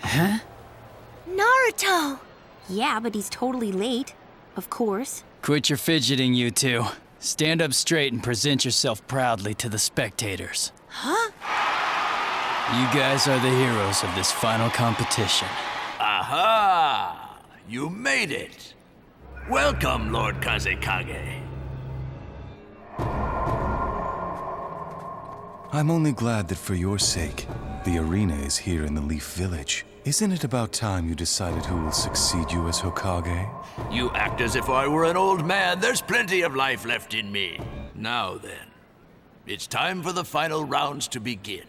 Huh? Naruto! Yeah, but he's totally late. Of course. Quit your fidgeting, you two. Stand up straight and present yourself proudly to the spectators. Huh? You guys are the heroes of this final competition. Aha! You made it! Welcome, Lord Kazekage. I'm only glad that for your sake, the arena is here in the Leaf Village. Isn't it about time you decided who will succeed you as Hokage? You act as if I were an old man. There's plenty of life left in me. Now then, it's time for the final rounds to begin.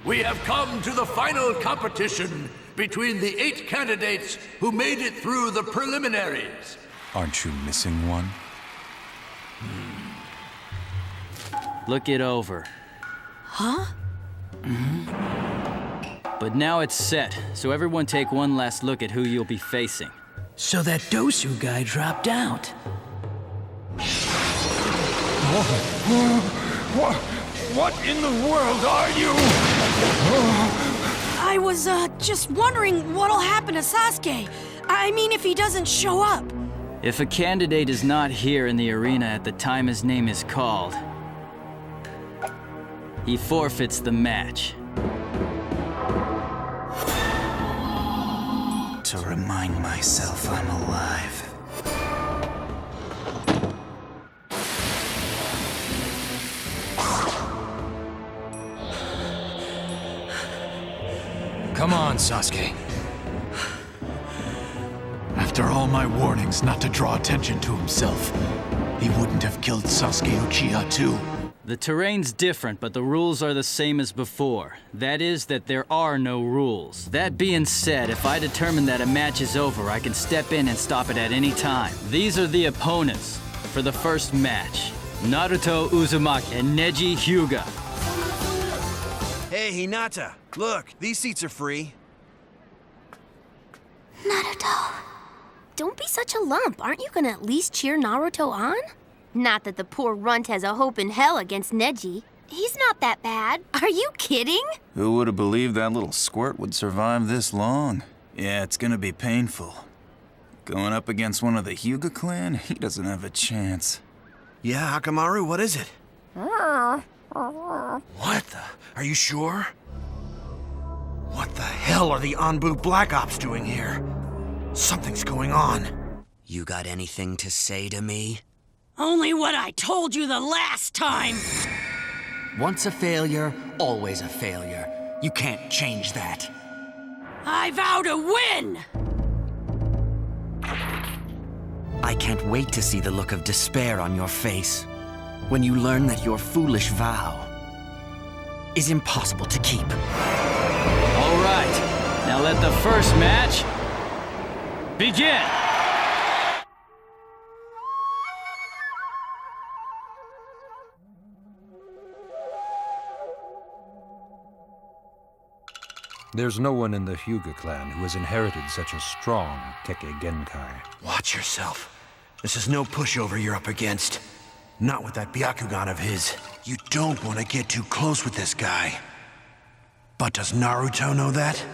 We have come to the final competition between the 8 candidates who made it through the preliminaries. Aren't you missing one? Look it over. Huh? But now it's set, so everyone take one last look at who you'll be facing. So that Dosu guy dropped out. What in the world are you? I was, just wondering what'll happen to Sasuke. I mean, if he doesn't show up. If a candidate is not here in the arena at the time his name is called, he forfeits the match. To remind myself I'm alive. Come on, Sasuke. After all my warnings not to draw attention to himself, he wouldn't have killed Sasuke Uchiha too. The terrain's different, but the rules are the same as before. That is, that there are no rules. That being said, if I determine that a match is over, I can step in and stop it at any time. These are the opponents for the first match. Naruto Uzumaki and Neji Hyuga. Hey, Hinata, look, these seats are free. Naruto. Don't be such a lump. Aren't you gonna at least cheer Naruto on? Not that the poor runt has a hope in hell against Neji. He's not that bad. Are you kidding? Who would have believed that little squirt would survive this long? Yeah, it's gonna be painful. Going up against one of the Hyuga clan, he doesn't have a chance. Yeah, Hakamaru, what is it? What the? Are you sure? What the hell are the Anbu Black Ops doing here? Something's going on. You got anything to say to me? Only what I told you the last time! Once a failure, always a failure. You can't change that. I vow to win! I can't wait to see the look of despair on your face when you learn that your foolish vow is impossible to keep. All right, now let the first match begin. There's no one in the Hyuga clan who has inherited such a strong Kekkei Genkai. Watch yourself. This is no pushover you're up against. Not with that Byakugan of his. You don't want to get too close with this guy. But does Naruto know that?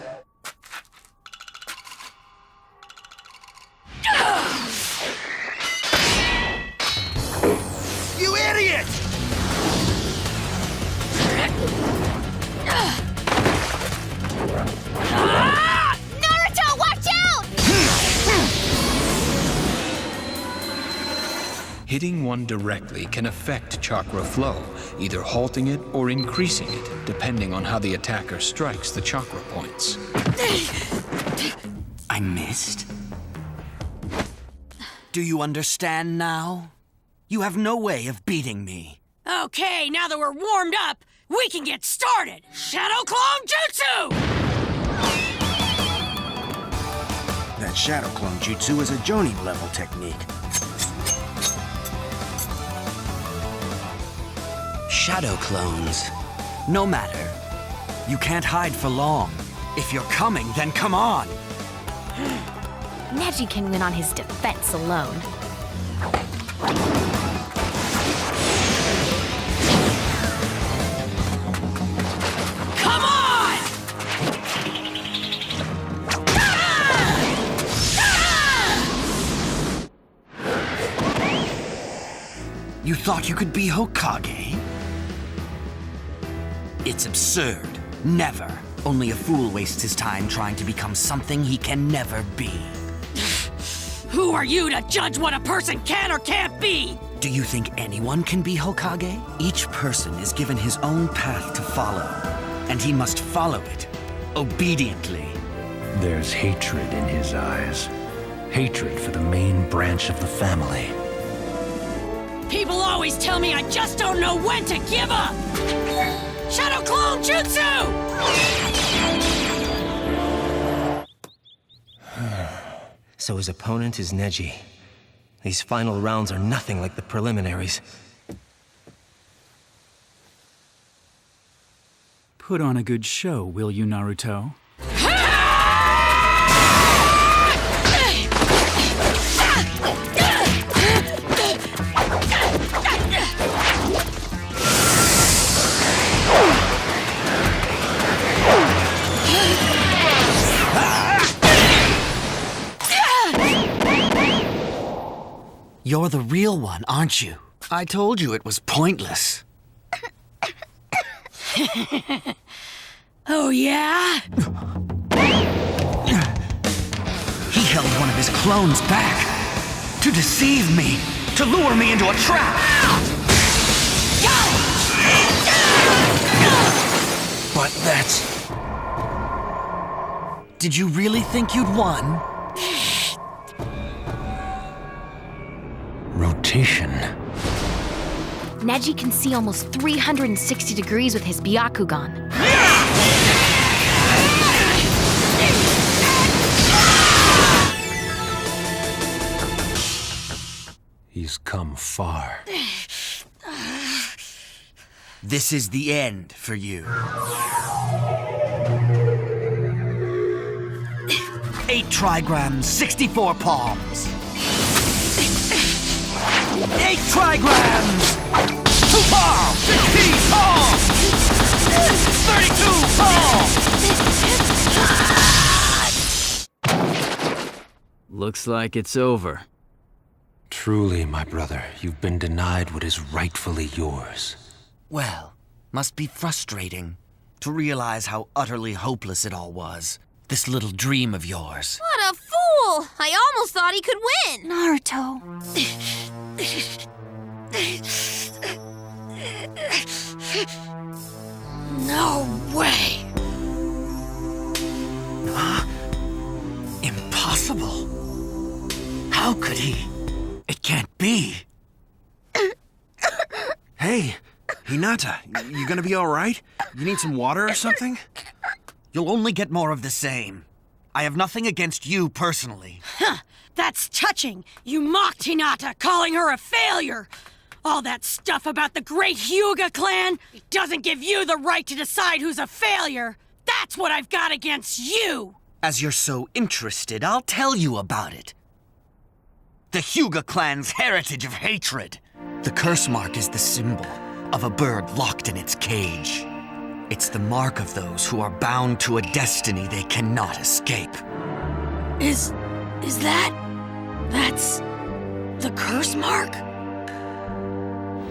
You idiot! Naruto, watch out! Hitting one directly can affect chakra flow, either halting it or increasing it, depending on how the attacker strikes the chakra points. I missed? Do you understand now? You have no way of beating me. Okay, now that we're warmed up, we can get started! Shadow Clone Jutsu! That Shadow Clone Jutsu is a Jonin level technique. Shadow clones. No matter. You can't hide for long. If you're coming, then come on! Neji can win on his defense alone. Come on! You thought you could be Hokage? It's absurd. Never. Only a fool wastes his time trying to become something he can never be. Who are you to judge what a person can or can't be? Do you think anyone can be Hokage? Each person is given his own path to follow, and he must follow it obediently. There's hatred in his eyes. Hatred for the main branch of the family. People always tell me I just don't know when to give up! Shadow Clone Jutsu! So his opponent is Neji. These final rounds are nothing like the preliminaries. Put on a good show, will you, Naruto? You're the real one, aren't you? I told you it was pointless. Oh, yeah? He held one of his clones back to deceive me, to lure me into a trap. But that's... Did you really think you'd won? Rotation. Neji can see almost 360 degrees with his Byakugan. He's come far. This is the end for you. 8 trigrams, 64 palms. 8 trigrams! 2 palms! 16 palms! 32 palms! Looks like it's over. Truly, my brother, you've been denied what is rightfully yours. Well, must be frustrating to realize how utterly hopeless it all was. This little dream of yours. What a fool! I almost thought he could win! Naruto. No way! Impossible. How could he? It can't be. Hey, Hinata, you gonna be all right? You need some water or something? You'll only get more of the same. I have nothing against you personally. Huh, that's touching. You mocked Hinata, calling her a failure. All that stuff about the great Hyuga clan doesn't give you the right to decide who's a failure. That's what I've got against you. As you're so interested, I'll tell you about it. The Hyuga clan's heritage of hatred. The curse mark is the symbol of a bird locked in its cage. It's the mark of those who are bound to a destiny they cannot escape. Is that's the curse mark?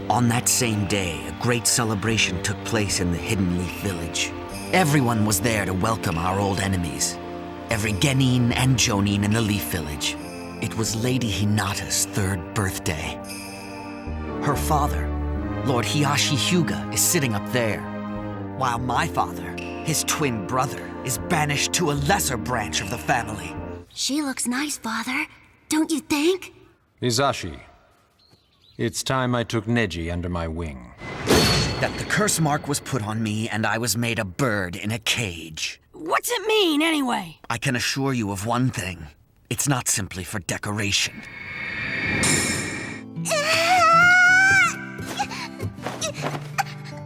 On that same day, a great celebration took place in the Hidden Leaf Village. Everyone was there to welcome our old enemies. Every Genin and Jonin in the Leaf Village. It was Lady Hinata's 3rd birthday. Her father, Lord Hiyashi Hyuga, is sitting up there, while my father, his twin brother, is banished to a lesser branch of the family. She looks nice, Father. Don't you think? Izashi, it's time I took Neji under my wing. That the curse mark was put on me and I was made a bird in a cage. What's it mean, anyway? I can assure you of one thing. It's not simply for decoration.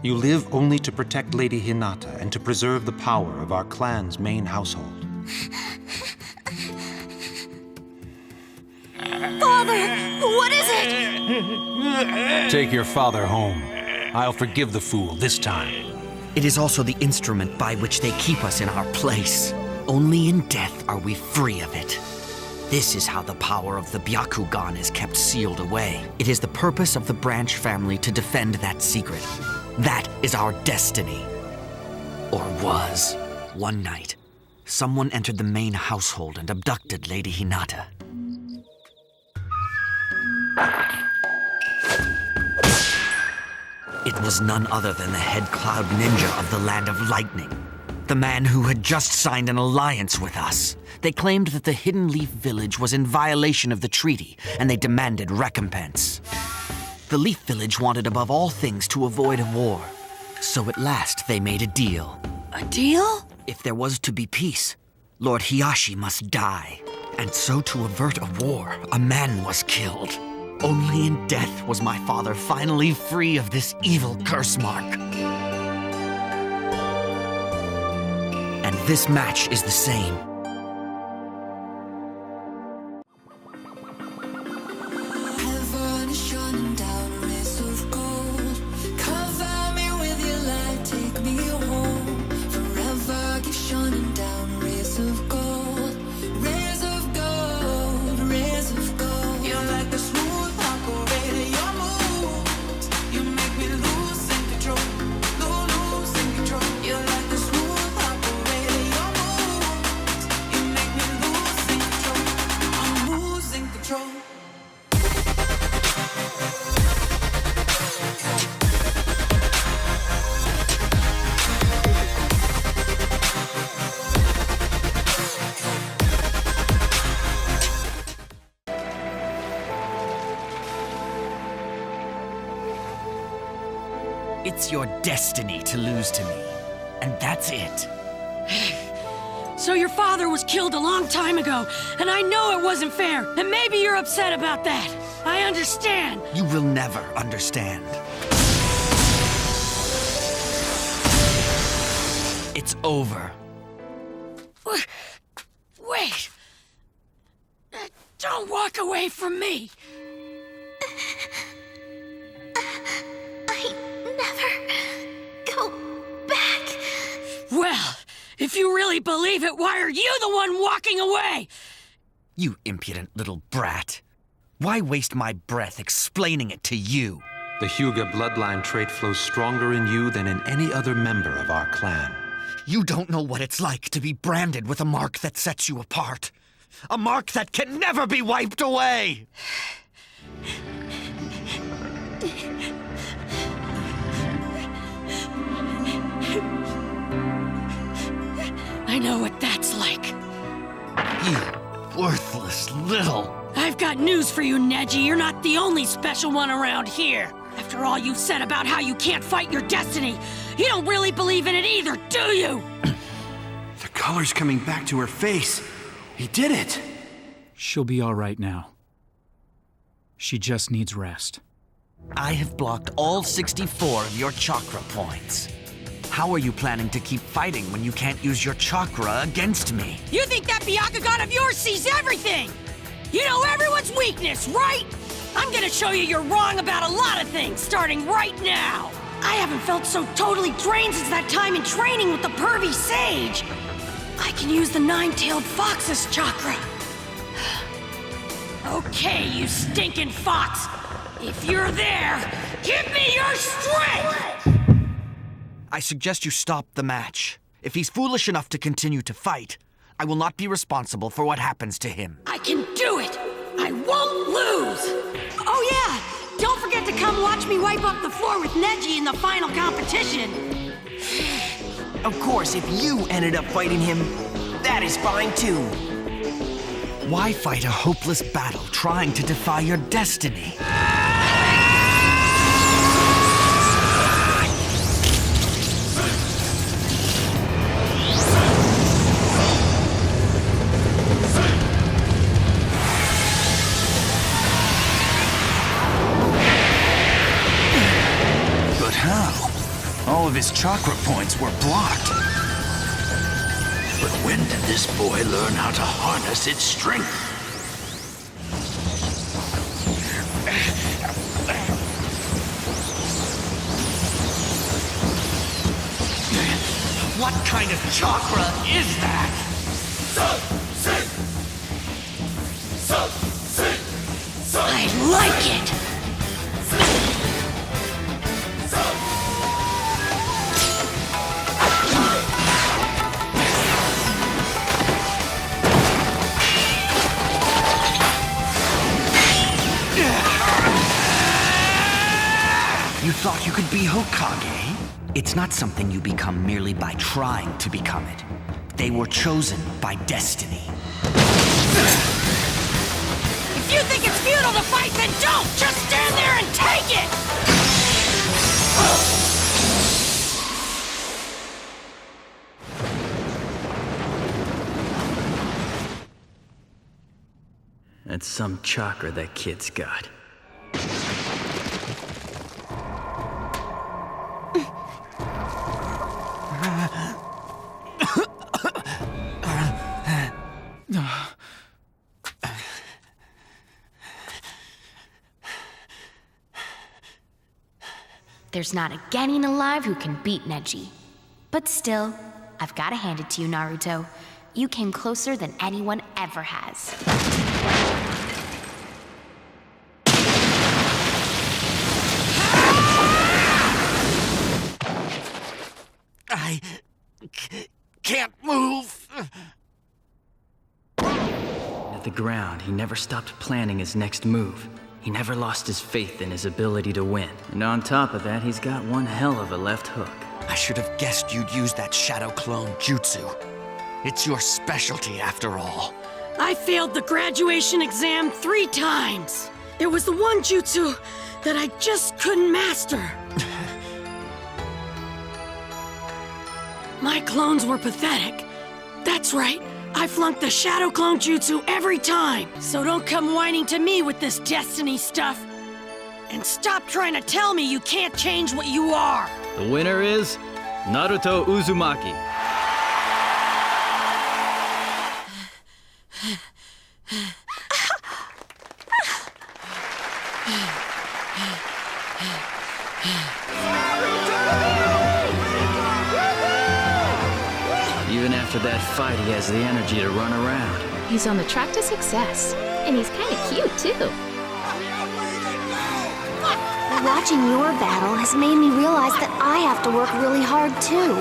You live only to protect Lady Hinata and to preserve the power of our clan's main household. Father, what is it? Take your father home. I'll forgive the fool this time. It is also the instrument by which they keep us in our place. Only in death are we free of it. This is how the power of the Byakugan is kept sealed away. It is the purpose of the Branch family to defend that secret. That is our destiny. Or was. One night, someone entered the main household and abducted Lady Hinata. It was none other than the head cloud ninja of the Land of Lightning. The man who had just signed an alliance with us. They claimed that the Hidden Leaf Village was in violation of the treaty, and they demanded recompense. The Leaf Village wanted above all things to avoid a war. So at last they made a deal. A deal? If there was to be peace, Lord Hiyashi must die. And so to avert a war, a man was killed. Only in death was my father finally free of this evil curse mark. And this match is the same. Heaven is shining down rays of gold. Cover me with your light, take me home. Forever keep shining down rays of gold. Rays of gold, rays of gold. You're like the smooth operator, your moves. You make me lose in control, lose in control. You're like the smooth operator, your moves. You make me lose in control, I'm losing control. It's your destiny to lose to me. And that's it. So your father was killed a long time ago, and I know it wasn't fair, and maybe you're upset about that. I understand. You will never understand. It's over. Wait. Don't walk away from me. I never go back. Well, if you really believe it, why are you the one walking away? You impudent little brat. Why waste my breath explaining it to you? The hyuga bloodline trait flows stronger in you than in any other member of our clan. You don't know what it's like to be branded with a mark that sets you apart. A mark that can never be wiped away! I know what that's like. You worthless little... I've got news for you, Neji. You're not the only special one around here. After all you've said about how you can't fight your destiny, you don't really believe in it either, do you? The color's coming back to her face. He did it. She'll be all right now. She just needs rest. I have blocked all 64 of your chakra points. How are you planning to keep fighting when you can't use your chakra against me? You think that Byakugan of yours sees everything? You know everyone's weakness, right? I'm gonna show you you're wrong about a lot of things, starting right now. I haven't felt so totally drained since that time in training with the pervy sage. I can use the Nine-Tailed Fox's chakra. Okay, you stinking fox. If you're there, give me your strength! I suggest you stop the match. If he's foolish enough to continue to fight, I will not be responsible for what happens to him. I can do it! I won't lose! Oh yeah! Don't forget to come watch me wipe up the floor with Neji in the final competition! Of course, if you ended up fighting him, that is fine too. Why fight a hopeless battle trying to defy your destiny? But how? All of his chakra points were blocked. But when did this boy learn how to harness its strength? What kind of chakra is that? thought you could be Hokage? It's not something you become merely by trying to become it. They were chosen by destiny. If you think it's futile to fight, then don't! Just stand there and take it! That's some chakra that kid's got. There's not a genin alive who can beat Neji. But still, I've gotta hand it to you, Naruto. You came closer than anyone ever has. I can't move. At the ground, he never stopped planning his next move. He never lost his faith in his ability to win. And on top of that, he's got one hell of a left hook. I should have guessed you'd use that shadow clone jutsu. It's your specialty, after all. I failed the graduation exam 3 times. There was the one jutsu that I just couldn't master. My clones were pathetic. That's right. I flunked the shadow clone jutsu every time. So don't come whining to me with this destiny stuff. And stop trying to tell me you can't change what you are. The winner is Naruto Uzumaki. Even after that fight, he has the energy to run around. He's on the track to success. And he's kind of cute, too. Watching your battle has made me realize that I have to work really hard, too.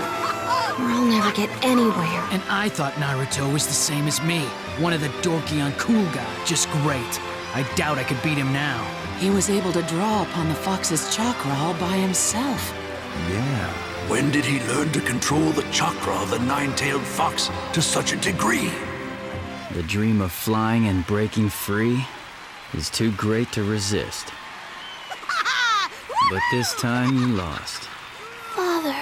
Or I'll never get anywhere. And I thought Naruto was the same as me. One of the dorky on cool guy. Just great. I doubt I could beat him now. He was able to draw upon the fox's chakra all by himself. Yeah. When did he learn to control the chakra of the nine-tailed fox to such a degree? The dream of flying and breaking free is too great to resist. But this time you lost. Father.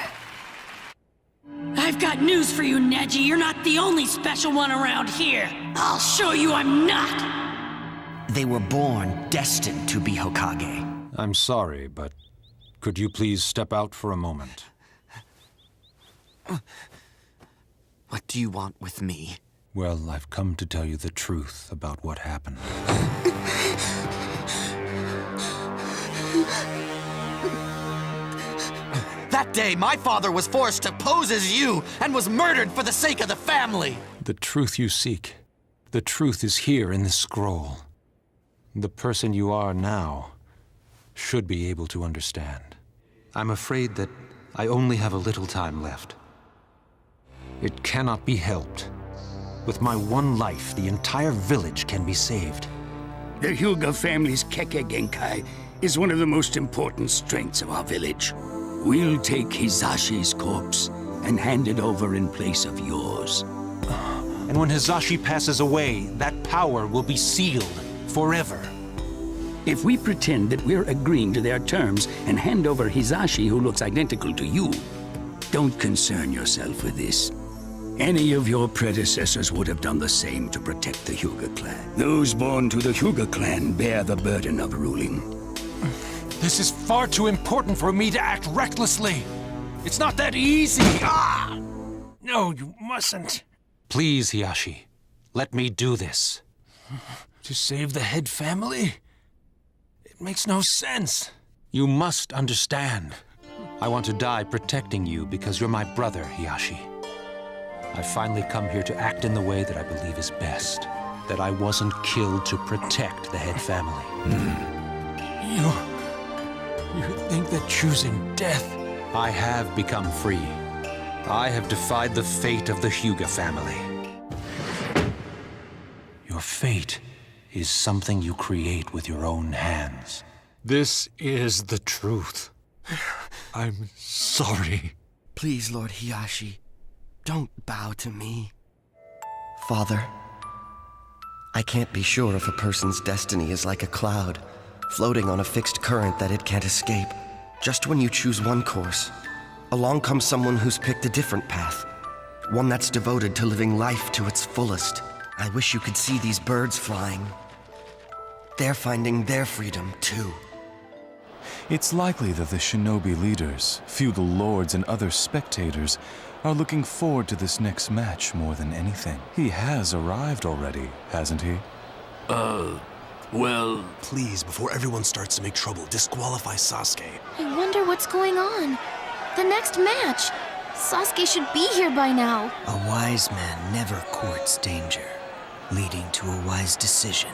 I've got news for you, Neji. You're not the only special one around here. I'll show you I'm not. They were born destined to be Hokage. I'm sorry, but could you please step out for a moment? What do you want with me? Well, I've come to tell you the truth about what happened. That day, my father was forced to pose as you and was murdered for the sake of the family. The truth you seek, the truth is here in this scroll. The person you are now should be able to understand. I'm afraid that I only have a little time left. It cannot be helped. With my one life, the entire village can be saved. The Hyuga family's Kekke Genkai is one of the most important strengths of our village. We'll take Hizashi's corpse and hand it over in place of yours. And when Hizashi passes away, that power will be sealed forever. If we pretend that we're agreeing to their terms and hand over Hizashi, who looks identical to you, don't concern yourself with this. Any of your predecessors would have done the same to protect the Hyuga clan. Those born to the Hyuga clan bear the burden of ruling. This is far too important for me to act recklessly. It's not that easy. Ah! No, you mustn't. Please, Hiyashi, let me do this. To save the head family? It makes no sense. You must understand. I want to die protecting you because you're my brother, Hiyashi. I've finally come here to act in the way that I believe is best. That I wasn't killed to protect the head family. You think that choosing death... I have become free. I have defied the fate of the Hyuga family. Your fate is something you create with your own hands. This is the truth. I'm sorry. Please, Lord Hiyashi, don't bow to me. Father, I can't be sure if a person's destiny is like a cloud, floating on a fixed current that it can't escape. Just when you choose one course, along comes someone who's picked a different path, one that's devoted to living life to its fullest. I wish you could see these birds flying. They're finding their freedom, too. It's likely that the shinobi leaders, feudal lords, and other spectators are looking forward to this next match more than anything. He has arrived already, hasn't he? Well... Please, before everyone starts to make trouble, disqualify Sasuke. I wonder what's going on. The next match. Sasuke should be here by now. A wise man never courts danger, leading to a wise decision.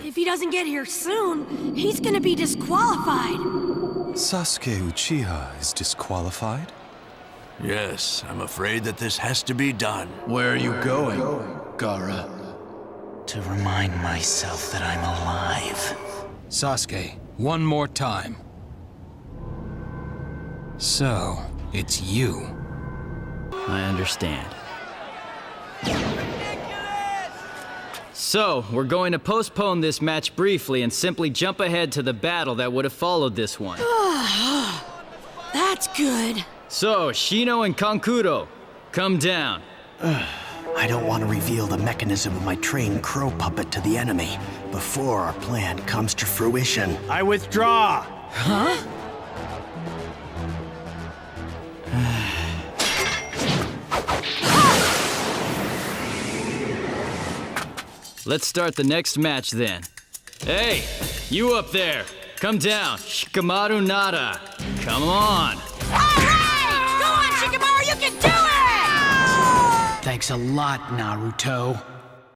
If he doesn't get here soon, he's gonna be disqualified. Sasuke Uchiha is disqualified? Yes, I'm afraid that this has to be done. Where are you going, Gaara? To remind myself that I'm alive. Sasuke, one more time. So, it's you. I understand. So, we're going to postpone this match briefly and simply jump ahead to the battle that would have followed this one. That's good. So, Shino and Kankuro, come down. I don't want to reveal the mechanism of my trained crow puppet to the enemy before our plan comes to fruition. I withdraw! Huh? Let's start the next match then. Hey, you up there, come down. Shikamaru Nara, come on. Go on, Shikamaru, you can do it! Thanks a lot, Naruto.